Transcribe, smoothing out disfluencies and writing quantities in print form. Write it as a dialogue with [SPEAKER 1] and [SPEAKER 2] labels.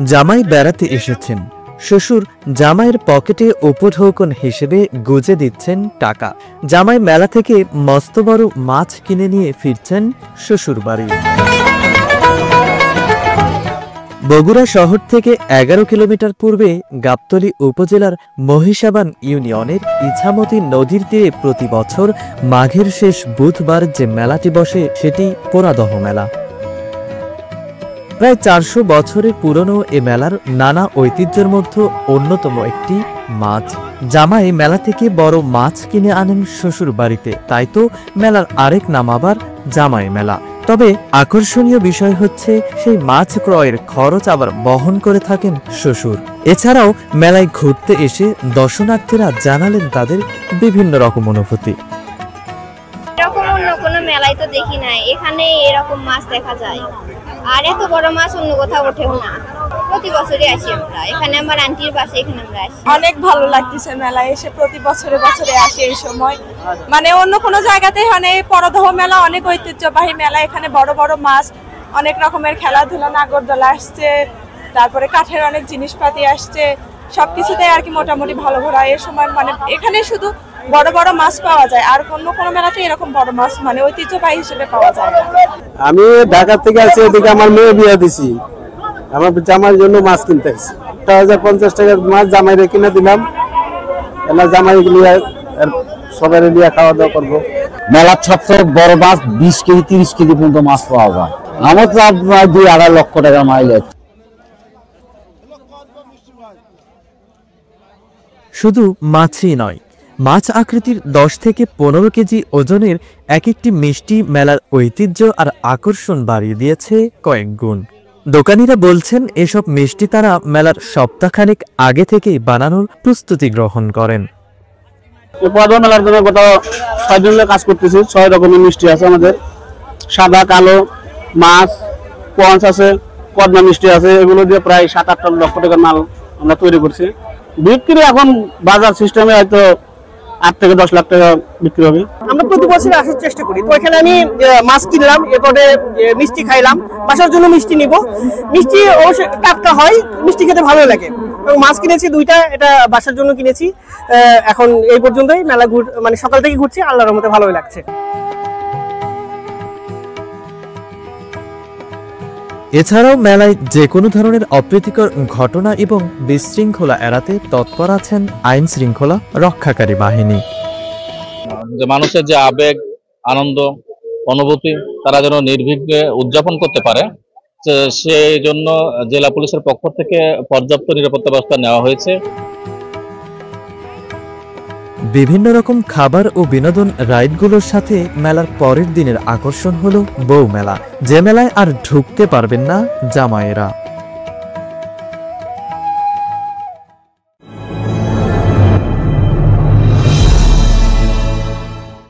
[SPEAKER 1] জামাই বেড়াতে এসেছেন, শ্বশুর জামাইয়ের পকেটে উপঢৌকন হিসেবে গুজে দিচ্ছেন টাকা। জামাই মেলা থেকে মস্ত বড় মাছ কিনে নিয়ে ফিরছেন শ্বশুর বাড়ি। বগুড়া শহর থেকে 11 কিলোমিটার পূর্বে গাবতলী উপজেলার মহিষাবান ইউনিয়নের ইছামতি নদীর তীরে প্রতি বছর মাঘের শেষ বুধবার যে মেলাটি বসে সেটি পোড়াদহ মেলা। প্রায় 400 বছরের পুরনো এ মেলার নানা ঐতিহ্যের মধ্যে অন্যতম একটি মাছ। জামাই মেলা থেকে বড় মাছ কিনে আনেন শ্বশুর বাড়িতে, তাই তো মেলার আরেক নাম আবার জামাই মেলা। তবে আকর্ষণীয় বিষয় হচ্ছে সেই মাছ ক্রয়ের খরচ আবার বহন করে থাকেন শ্বশুর। এছাড়াও মেলায় ঘুরতে এসে দর্শনার্থীরা জানালেন তাদের বিভিন্ন রকম অনুভূতি।
[SPEAKER 2] কোনো মেলায় তো দেখি নাই, এখানে এরকম মাছ দেখা যায়, আর এত বড় মাছ অন্য কোথাও ওঠেও না। প্রতি বছরই আসি আমরা এখানে, আমার আন্টির বাসা এখানে আমরা আসি।
[SPEAKER 3] অনেক ভালো লাগতেছে মেলায় এসে, প্রতি বছরে বছরে আসি এই সময়। মানে অন্য কোনো জায়গাতে মানে পরদহ মেলা অনেক ঐতিহ্যবাহী মেলা, এখানে বড় বড় মাছ, অনেক রকমের খেলাধুলা, নাগরদোলা আসছে, তারপরে কাঠের অনেক জিনিসপাতি আসছে, সবকিছুতে আর কি মোটামুটি ভালো ঘোরা। এই সময় মানে এখানে শুধু বড় বড় মাছ পাওয়া যায়, আর অন্য কোনো মেলাতে এরকম বড় মাছ মানে ঐতিহ্যবাহী হিসেবে পাওয়া যায় না।
[SPEAKER 4] আমি ঢাকা থেকে আসছি, এদিকে আমার মেয়ে বিয়ে দিছি, আমার জামাইয়ের জন্য মাছ কিনতে আসছি। 50 টাকার মাছ জামাইরে কিনে দিলাম, এলা জামাই লিয়ে সবাই লিয়ে খাওয়া দাওয়া করবো।
[SPEAKER 5] মেলার সবচেয়ে বড় মাছ 20 কেজি 30 কেজি পর্যন্ত মাছ পাওয়া যায়। আমার তো আপনার 2-2.5 লক্ষ টাকা মাইলেজ।
[SPEAKER 1] শুধু মাছই নয়, মাছ আকৃতির 10 থেকে 15 কেজি ওজনের এক একটি মিষ্টি মেলার ঐতিহ্য আর আকর্ষণ বাড়িয়ে দিয়েছে কয়েক গুণ। দোকানিরা বলছেন এসব মিষ্টি তারা মেলার সপ্তাহখানেক আগে থেকেই বানানোর প্রস্তুতি গ্রহণ করেন।
[SPEAKER 4] মেলার জন্য গত 6 দিন কাজ করতেছি। 6 রকমের মিষ্টি আছে আমাদের, সাদা, কালো, মাছ, পঞ্চ আছে, কদমা মিষ্টি আছে। এগুলো দিয়ে প্রায় 7-8 লক্ষ টাকার মাল আমরা তৈরি করছি। বিক্রি এখন বাজার সিস্টেমে হয়তো 8 থেকে 10 লাখ টাকা বিক্রি হবে।
[SPEAKER 6] আমরা প্রতি বছর আসার চেষ্টা করি। তো এখানে আমি মাছ কিনলাম, এরপরে মিষ্টি খাইলাম, বাসার জন্য মিষ্টি নিব। মিষ্টি অবশ্যই টাটকা হয়, মিষ্টি খেতে ভালো লাগে। এবং মাছ কিনেছি 2টা, এটা বাসার জন্য কিনেছি। এখন এই পর্যন্তই মেলা মানে সকাল থেকে ঘুরছি, আল্লাহর রহমতে ভালোই লাগছে।
[SPEAKER 1] এছাড়াও মেলায় যে কোনো ধরনের অপ্রীতিকর ঘটনা এবং বিশৃঙ্খলা এড়াতে তৎপর আছেন আইন শৃঙ্খলা রক্ষাকারী বাহিনী।
[SPEAKER 7] যে মানুষের যে আবেগ, আনন্দ, অনুভূতি তারা যেন নির্বিঘ্নে উদযাপন করতে পারে, সেই জন্য জেলা পুলিশের পক্ষ থেকে পর্যাপ্ত নিরাপত্তা ব্যবস্থা নেওয়া হয়েছে।
[SPEAKER 1] বিভিন্ন রকম খাবার ও বিনোদন রাইডগুলোর সাথে মেলার পরের দিনের আকর্ষণ হলো বউ মেলা, যে মেলায় আর ঢুকতে পারবেন না জামাইয়েরা।